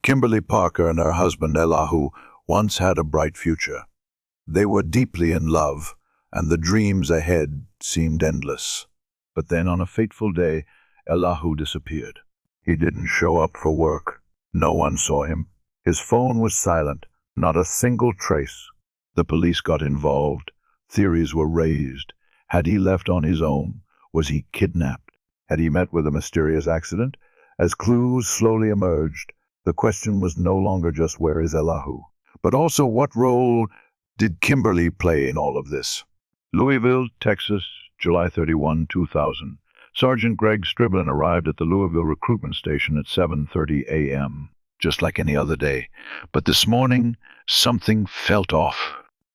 Kimberly Parker and her husband Ellahu once had a bright future. They were deeply in love, and the dreams ahead seemed endless. But then on a fateful day, Ellahu disappeared. He didn't show up for work. No one saw him. His phone was silent, not a single trace. The police got involved. Theories were raised. Had he left on his own? Was he kidnapped? Had he met with a mysterious accident? As clues slowly emerged, the question was no longer just where is Ellahu, but also what role did Kimberly play in all of this? Louisville, Texas, July 31, 2000. Sergeant Greg Striblin arrived at the Louisville recruitment station at 7:30 a.m., just like any other day. But this morning, something felt off.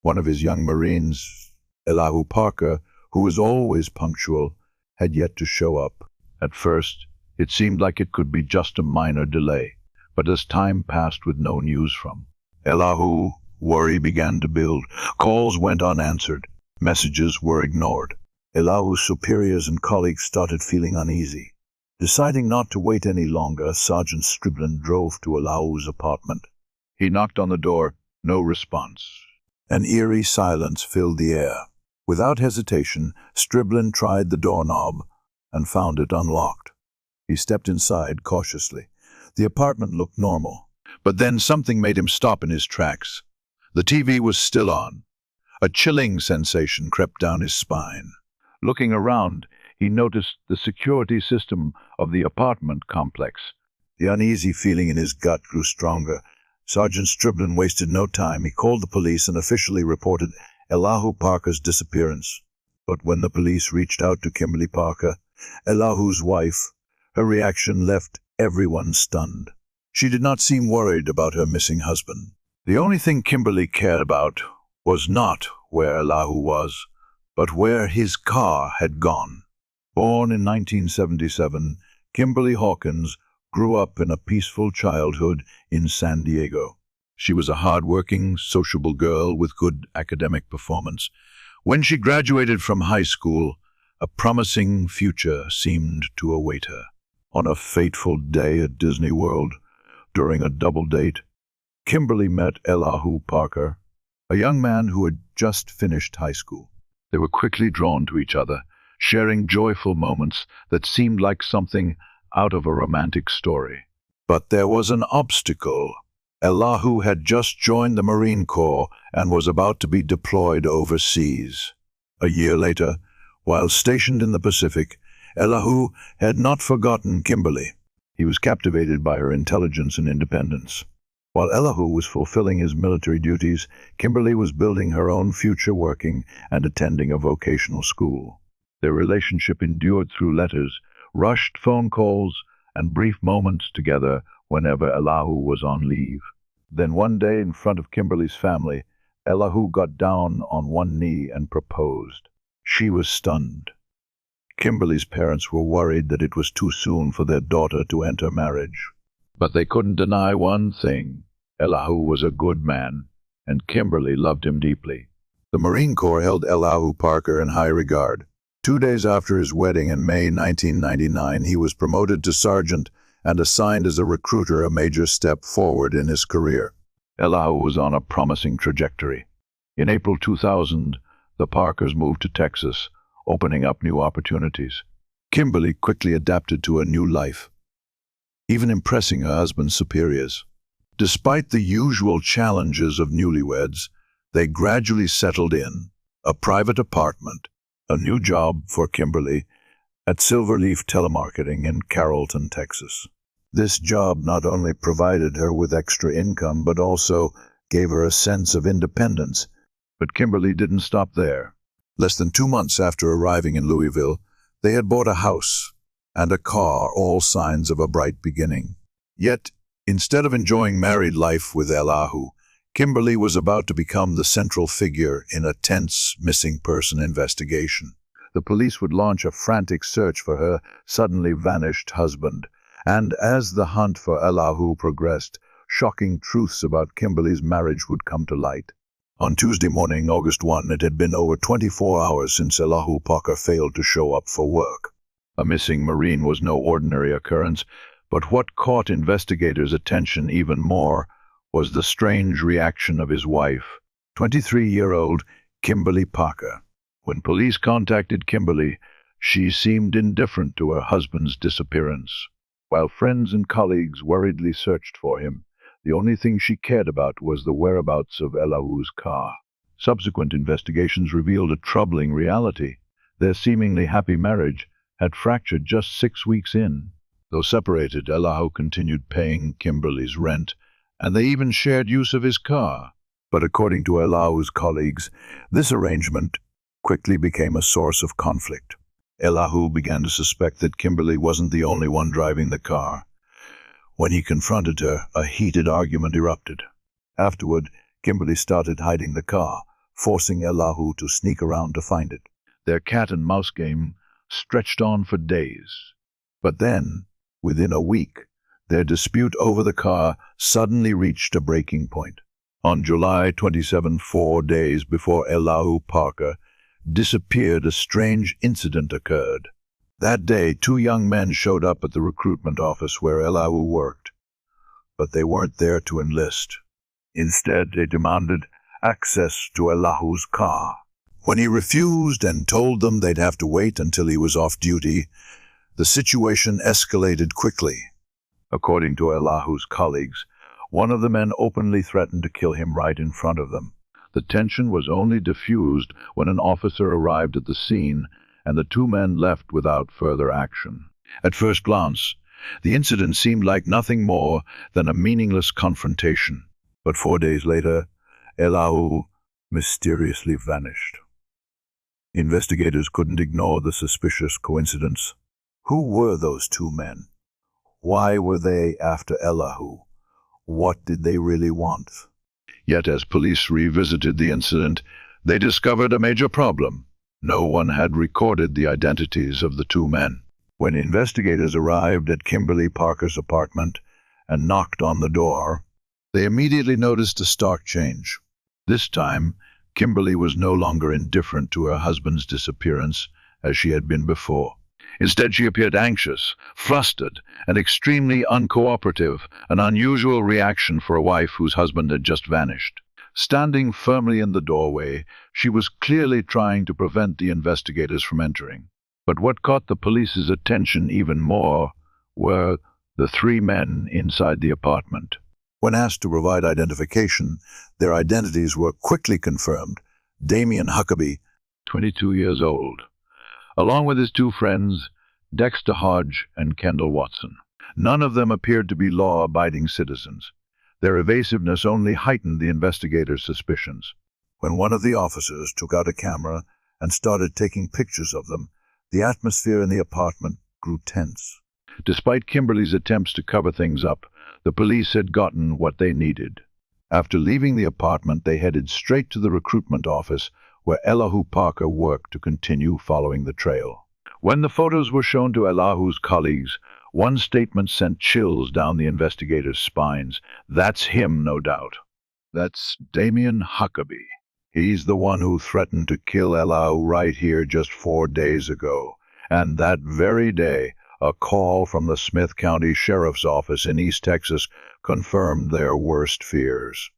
One of his young Marines, Ellahu Parker, who was always punctual, had yet to show up. At first, it seemed like it could be just a minor delay, but as time passed with no news from Ellahu, worry began to build. Calls went unanswered. Messages were ignored. Ellahu's superiors and colleagues started feeling uneasy. Deciding not to wait any longer, Sergeant Striblin drove to Ellahu's apartment. He knocked on the door. No response. An eerie silence filled the air. Without hesitation, Striblin tried the doorknob and found it unlocked. He stepped inside cautiously. The apartment looked normal, but then something made him stop in his tracks. The TV was still on. A chilling sensation crept down his spine. Looking around, he noticed the security system of the apartment complex. The uneasy feeling in his gut grew stronger. Sergeant Striblin wasted no time. He called the police and officially reported Ellahu Parker's disappearance. But when the police reached out to Kimberly Parker, Ellahu's wife, her reaction left everyone stunned. She did not seem worried about her missing husband. The only thing Kimberly cared about was not where Ellahu was, but where his car had gone. Born in 1977, Kimberly Hawkins grew up in a peaceful childhood in San Diego. She was a hard-working, sociable girl with good academic performance. When she graduated from high school, a promising future seemed to await her. On a fateful day at Disney World, during a double date, Kimberly met Ellahu Parker, a young man who had just finished high school. They were quickly drawn to each other, sharing joyful moments that seemed like something out of a romantic story. But there was an obstacle. Ellahu had just joined the Marine Corps and was about to be deployed overseas. A year later, while stationed in the Pacific, Ellahu had not forgotten Kimberly. He was captivated by her intelligence and independence. While Ellahu was fulfilling his military duties, Kimberly was building her own future, working and attending a vocational school. Their relationship endured through letters, rushed phone calls, and brief moments together whenever Ellahu was on leave. Then one day, in front of Kimberly's family, Ellahu got down on one knee and proposed. She was stunned. Kimberly's parents were worried that it was too soon for their daughter to enter marriage. But they couldn't deny one thing. Ellahu was a good man, and Kimberly loved him deeply. The Marine Corps held Ellahu Parker in high regard. 2 days after his wedding in May 1999, he was promoted to sergeant and assigned as a recruiter, a major step forward in his career. Ellahu was on a promising trajectory. In April 2000, the Parkers moved to Texas, opening up new opportunities. Kimberly quickly adapted to a new life, even impressing her husband's superiors. Despite the usual challenges of newlyweds, they gradually settled in. A private apartment, a new job for Kimberly at Silverleaf Telemarketing in Carrollton, Texas. This job not only provided her with extra income, but also gave her a sense of independence. But Kimberly didn't stop there. Less than 2 months after arriving in Louisville, they had bought a house and a car, all signs of a bright beginning. Yet, instead of enjoying married life with Ellahu, Kimberly was about to become the central figure in a tense missing person investigation. The police would launch a frantic search for her suddenly vanished husband, and as the hunt for Ellahu progressed, shocking truths about Kimberly's marriage would come to light. On Tuesday morning, August 1, it had been over 24 hours since Ellahu Parker failed to show up for work. A missing Marine was no ordinary occurrence, But what caught investigators' attention even more was the strange reaction of his wife, 23-year-old Kimberly Parker. When police contacted Kimberly, she seemed indifferent to her husband's disappearance. While friends and colleagues worriedly searched for him, the only thing she cared about was the whereabouts of Ellahu's car. Subsequent investigations revealed a troubling reality. Their seemingly happy marriage had fractured just 6 weeks in. Though separated, Ellahu continued paying Kimberly's rent, and they even shared use of his car. But according to Ellahu's colleagues, this arrangement quickly became a source of conflict. Ellahu began to suspect that Kimberly wasn't the only one driving the car. When he confronted her, a heated argument erupted. Afterward, Kimberly started hiding the car, forcing Ellahu to sneak around to find it. Their cat-and-mouse game stretched on for days. But then, within a week, their dispute over the car suddenly reached a breaking point. On July 27, 4 days before Ellahu Parker disappeared, a strange incident occurred. That day, 2 young men showed up at the recruitment office where Ellahu worked. But they weren't there to enlist. Instead, they demanded access to Ellahu's car. When he refused and told them they'd have to wait until he was off duty, the situation escalated quickly. According to Ellahu's colleagues, one of the men openly threatened to kill him right in front of them. The tension was only diffused when an officer arrived at the scene, and the 2 men left without further action. At first glance, the incident seemed like nothing more than a meaningless confrontation. But 4 days later, Ellahu mysteriously vanished. Investigators couldn't ignore the suspicious coincidence. Who were those 2 men? Why were they after Ellahu? What did they really want? Yet as police revisited the incident, they discovered a major problem. No one had recorded the identities of the 2 men. When investigators arrived at Kimberly Parker's apartment and knocked on the door, they immediately noticed a stark change. This time, Kimberly was no longer indifferent to her husband's disappearance as she had been before. Instead, she appeared anxious, flustered, and extremely uncooperative, an unusual reaction for a wife whose husband had just vanished. Standing firmly in the doorway, she was clearly trying to prevent the investigators from entering. But what caught the police's attention even more were the 3 men inside the apartment. When asked to provide identification, their identities were quickly confirmed. Damien Huckabee, 22 years old, along with his 2 friends, Dexter Hodge and Kendall Watson. None of them appeared to be law-abiding citizens. Their evasiveness only heightened the investigators' suspicions. When one of the officers took out a camera and started taking pictures of them, the atmosphere in the apartment grew tense. Despite Kimberly's attempts to cover things up, the police had gotten what they needed. After leaving the apartment, they headed straight to the recruitment office where Ellahu Parker worked to continue following the trail. When the photos were shown to Ellahu's colleagues, one statement sent chills down the investigators' spines. "That's him, no doubt. That's Damien Huckabee. He's the one who threatened to kill Ellahu right here just 4 days ago. And that very day, a call from the Smith County Sheriff's Office in East Texas confirmed their worst fears.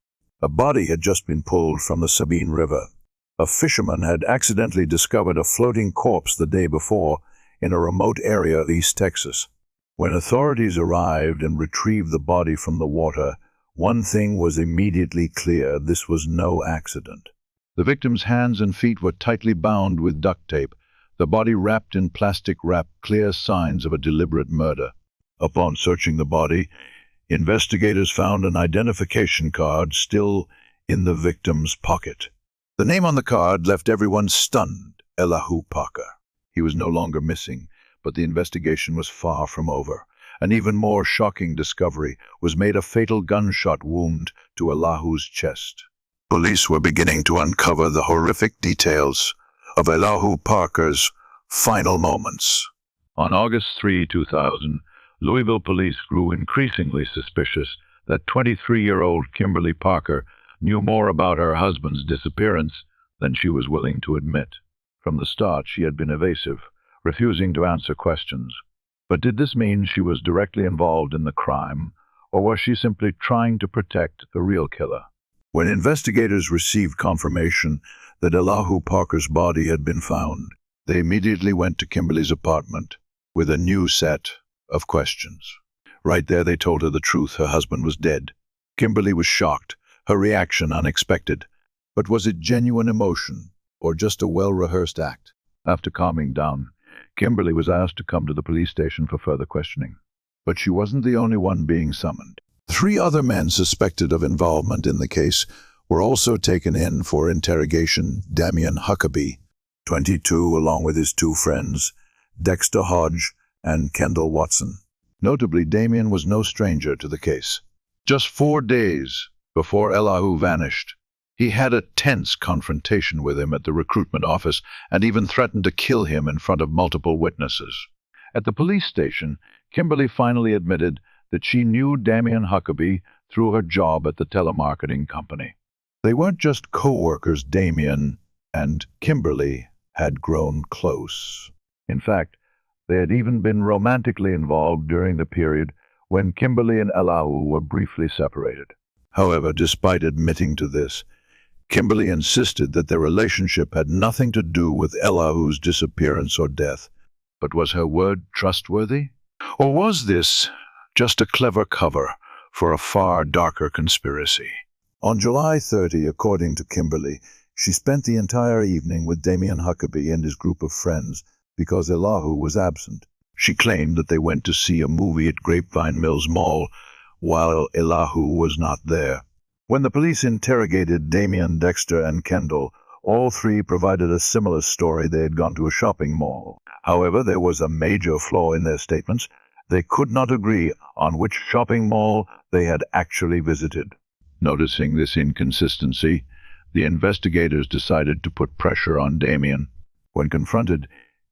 A body had just been pulled from the Sabine River. A fisherman had accidentally discovered a floating corpse the day before in a remote area of East Texas. When authorities arrived and retrieved the body from the water, one thing was immediately clear: this was no accident. The victim's hands and feet were tightly bound with duct tape, the body wrapped in plastic wrap, clear signs of a deliberate murder. Upon searching the body, investigators found an identification card still in the victim's pocket. The name on the card left everyone stunned: Ellahu Parker. He was no longer missing, but the investigation was far from over. An even more shocking discovery was made: a fatal gunshot wound to Ellahu's chest. Police were beginning to uncover the horrific details of Ellahu Parker's final moments. On August 3, 2000, Louisville police grew increasingly suspicious that 23-year-old Kimberly Parker knew more about her husband's disappearance than she was willing to admit. From the start, she had been evasive, refusing to answer questions. But did this mean she was directly involved in the crime, or was she simply trying to protect the real killer? When investigators received confirmation that Ellahu Parker's body had been found, they immediately went to Kimberly's apartment with a new set of questions. Right there, they told her the truth. Her husband was dead. Kimberly was shocked, her reaction unexpected. But was it genuine emotion, or just a well-rehearsed act? After calming down, Kimberly was asked to come to the police station for further questioning. But she wasn't the only one being summoned. 3 other men suspected of involvement in the case were also taken in for interrogation. Damien Huckabee, 22, along with his 2 friends, Dexter Hodge and Kendall Watson. Notably, Damien was no stranger to the case. Just 4 days before Ellahu vanished, he had a tense confrontation with him at the recruitment office and even threatened to kill him in front of multiple witnesses. At the police station, Kimberly finally admitted that she knew Damien Huckabee through her job at the telemarketing company. They weren't just co-workers. Damien and Kimberly had grown close. In fact, they had even been romantically involved during the period when Kimberly and Ellahu were briefly separated. However, despite admitting to this, Kimberly insisted that their relationship had nothing to do with Ellahu's disappearance or death. But was her word trustworthy? Or was this just a clever cover for a far darker conspiracy? On July 30, according to Kimberly, she spent the entire evening with Damien Huckabee and his group of friends because Ellahu was absent. She claimed that they went to see a movie at Grapevine Mills Mall while Ellahu was not there. When the police interrogated Damien, Dexter, and Kendall, all 3 provided a similar story. They had gone to a shopping mall. However, there was a major flaw in their statements. They could not agree on which shopping mall they had actually visited. Noticing this inconsistency, the investigators decided to put pressure on Damien. When confronted,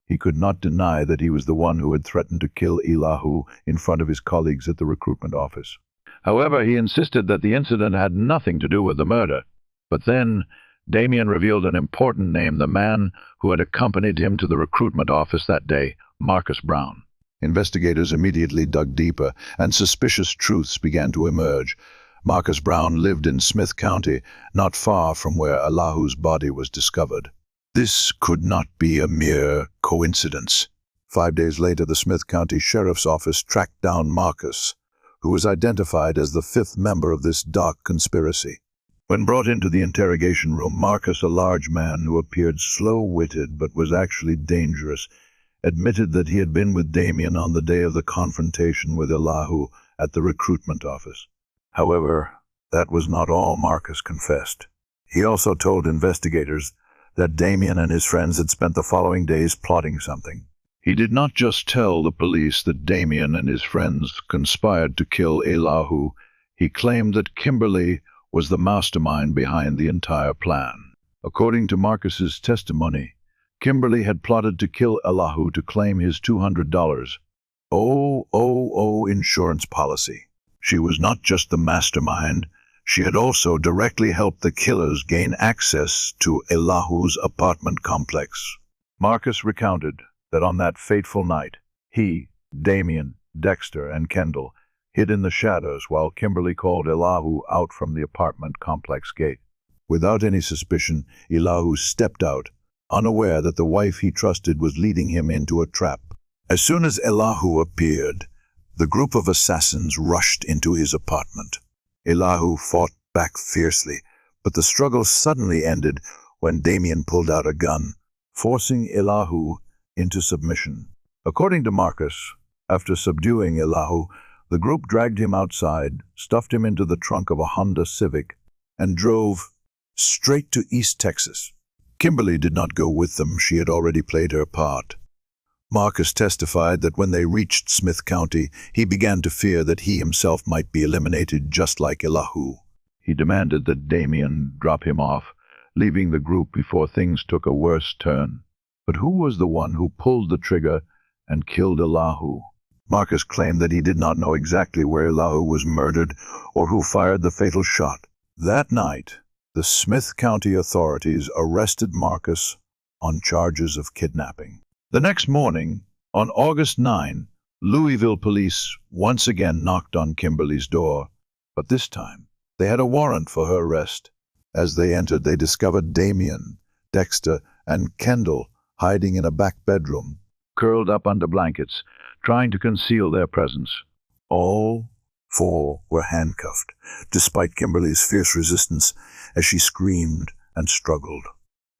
he could not deny that he was the one who had threatened to kill Ellahu in front of his colleagues at the recruitment office. However, he insisted that the incident had nothing to do with the murder. But then, Damien revealed an important name, the man who had accompanied him to the recruitment office that day, Marcus Brown. Investigators immediately dug deeper, and suspicious truths began to emerge. Marcus Brown lived in Smith County, not far from where Ellahu's body was discovered. This could not be a mere coincidence. 5 days later, the Smith County Sheriff's Office tracked down Marcus, who was identified as the 5th member of this dark conspiracy. When brought into the interrogation room, Marcus, a large man who appeared slow-witted but was actually dangerous, admitted that he had been with Damien on the day of the confrontation with Ellahu at the recruitment office. However, that was not all Marcus confessed. He also told investigators that Damien and his friends had spent the following days plotting something. He did not just tell the police that Damien and his friends conspired to kill Ellahu. He claimed that Kimberly was the mastermind behind the entire plan. According to Marcus's testimony, Kimberly had plotted to kill Ellahu to claim his $200 insurance policy. She was not just the mastermind, she had also directly helped the killers gain access to Ellahu's apartment complex. Marcus recounted that on that fateful night, he, Damien, Dexter, and Kendall hid in the shadows while Kimberly called Ellahu out from the apartment complex gate. Without any suspicion, Ellahu stepped out, unaware that the wife he trusted was leading him into a trap. As soon as Ellahu appeared, the group of assassins rushed into his apartment. Ellahu fought back fiercely, but the struggle suddenly ended when Damien pulled out a gun, forcing Ellahu into submission. According to Marcus, after subduing Ellahu, the group dragged him outside, stuffed him into the trunk of a Honda Civic, and drove straight to East Texas. Kimberly did not go with them. She had already played her part. Marcus testified that when they reached Smith County, he began to fear that he himself might be eliminated just like Ellahu. He demanded that Damien drop him off, leaving the group before things took a worse turn. But who was the one who pulled the trigger and killed Ellahu? Marcus claimed that he did not know exactly where Ellahu was murdered or who fired the fatal shot. That night, the Smith County authorities arrested Marcus on charges of kidnapping. The next morning, on August 9, Louisville police once again knocked on Kimberly's door, but this time they had a warrant for her arrest. As they entered, they discovered Damien, Dexter, and Kendall hiding in a back bedroom, curled up under blankets, trying to conceal their presence. All four were handcuffed, despite Kimberly's fierce resistance as she screamed and struggled.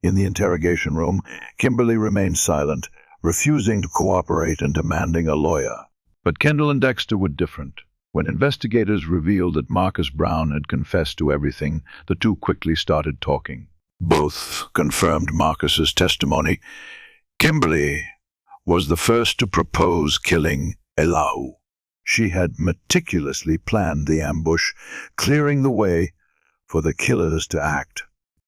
In the interrogation room, Kimberly remained silent, refusing to cooperate and demanding a lawyer. But Kendall and Dexter were different. When investigators revealed that Marcus Brown had confessed to everything, the two quickly started talking. Both confirmed Marcus's testimony. Kimberly was the first to propose killing Ellahu. She had meticulously planned the ambush, clearing the way for the killers to act.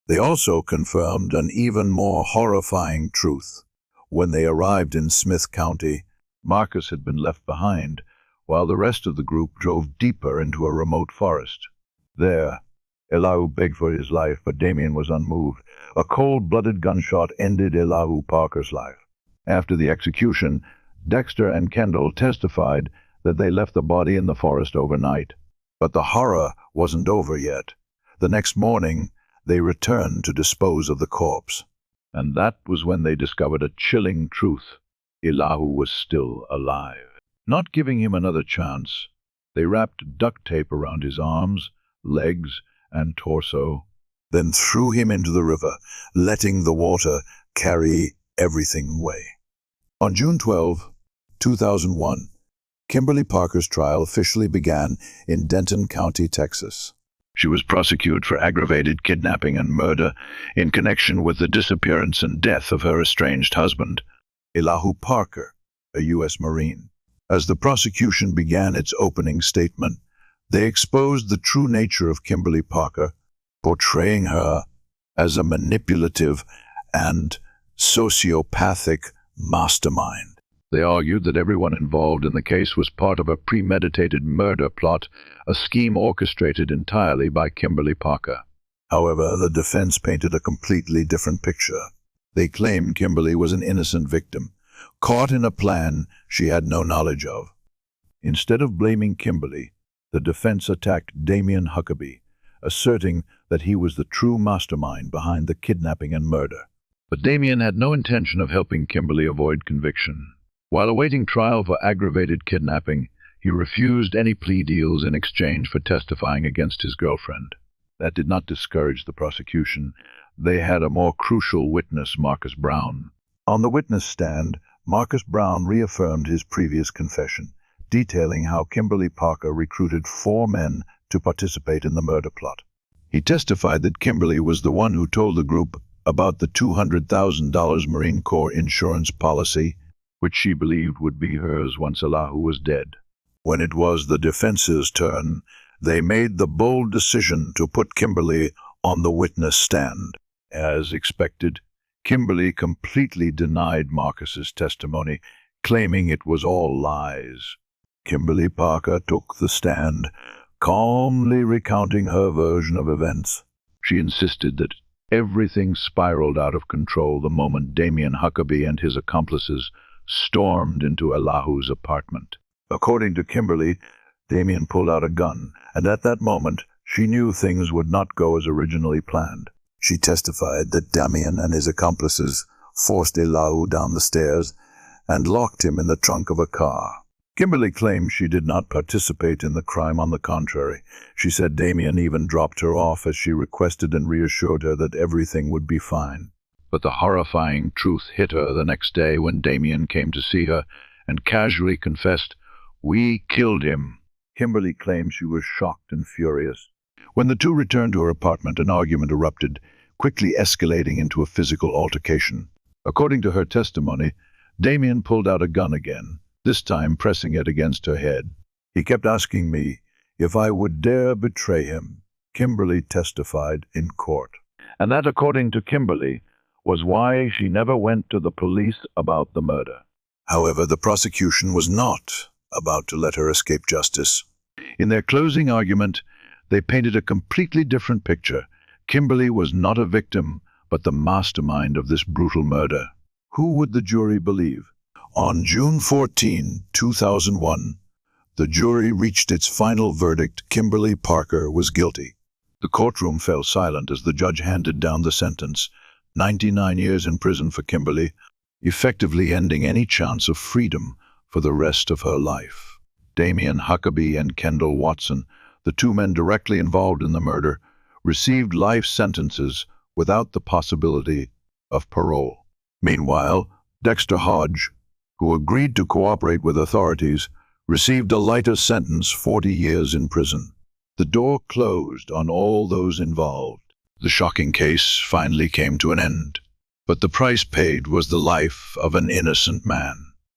They also confirmed an even more horrifying truth. When they arrived in Smith County, Marcus had been left behind, while the rest of the group drove deeper into a remote forest. There, Ellahu begged for his life, but Damien was unmoved. A cold-blooded gunshot ended Ellahu Parker's life. After the execution, Dexter and Kendall testified that they left the body in the forest overnight. But the horror wasn't over yet. The next morning, they returned to dispose of the corpse. And that was when they discovered a chilling truth. Ellahu was still alive. Not giving him another chance, they wrapped duct tape around his arms, legs, and torso, then threw him into the river, letting the water carry everything away. On June 12, 2001, Kimberly Parker's trial officially began in Denton County, Texas. She was prosecuted for aggravated kidnapping and murder in connection with the disappearance and death of her estranged husband, Ellahu Parker, a U.S. Marine. As the prosecution began its opening statement, they exposed the true nature of Kimberly Parker, portraying her as a manipulative and sociopathic mastermind. They argued that everyone involved in the case was part of a premeditated murder plot, a scheme orchestrated entirely by Kimberly Parker. However, the defense painted a completely different picture. They claimed Kimberly was an innocent victim, caught in a plan she had no knowledge of. Instead of blaming Kimberly, the defense attacked Damien Huckabee, asserting that he was the true mastermind behind the kidnapping and murder. But Damien had no intention of helping Kimberly avoid conviction. While awaiting trial for aggravated kidnapping, he refused any plea deals in exchange for testifying against his girlfriend. That did not discourage the prosecution. They had a more crucial witness, Marcus Brown. On the witness stand, Marcus Brown reaffirmed his previous confession, detailing how Kimberly Parker recruited 4 men to participate in the murder plot. He testified that Kimberly was the one who told the group about the $200,000 Marine Corps insurance policy, which she believed would be hers once Ellahu was dead. When it was the defense's turn, they made the bold decision to put Kimberly on the witness stand. As expected, Kimberly completely denied Marcus's testimony, claiming it was all lies. Kimberly Parker took the stand, calmly recounting her version of events. She insisted that everything spiraled out of control the moment Damien Huckabee and his accomplices stormed into Ellahu's apartment. According to Kimberly, Damien pulled out a gun, and at that moment, she knew things would not go as originally planned. She testified that Damien and his accomplices forced Ellahu down the stairs and locked him in the trunk of a car. Kimberly claimed she did not participate in the crime. On the contrary, she said Damien even dropped her off as she requested and reassured her that everything would be fine. But the horrifying truth hit her the next day when Damien came to see her and casually confessed, "We killed him." Kimberly claimed she was shocked and furious. When the two returned to her apartment, an argument erupted, quickly escalating into a physical altercation. According to her testimony, Damien pulled out a gun again, this time pressing it against her head. He kept asking me if I would dare betray him, Kimberly testified in court. And that, according to Kimberly, was why she never went to the police about the murder. However, the prosecution was not about to let her escape justice. In their closing argument, they painted a completely different picture. Kimberly was not a victim, but the mastermind of this brutal murder. Who would the jury believe? On June 14, 2001, the jury reached its final verdict. Kimberly Parker was guilty. The courtroom fell silent as the judge handed down the sentence, 99 years in prison for Kimberly, effectively ending any chance of freedom for the rest of her life. Damian Huckabee and Kendall Watson, the two men directly involved in the murder, received life sentences without the possibility of parole. Meanwhile, Dexter Hodge, who agreed to cooperate with authorities, received a lighter sentence, 40 years in prison. The door closed on all those involved. The shocking case finally came to an end, but the price paid was the life of an innocent man.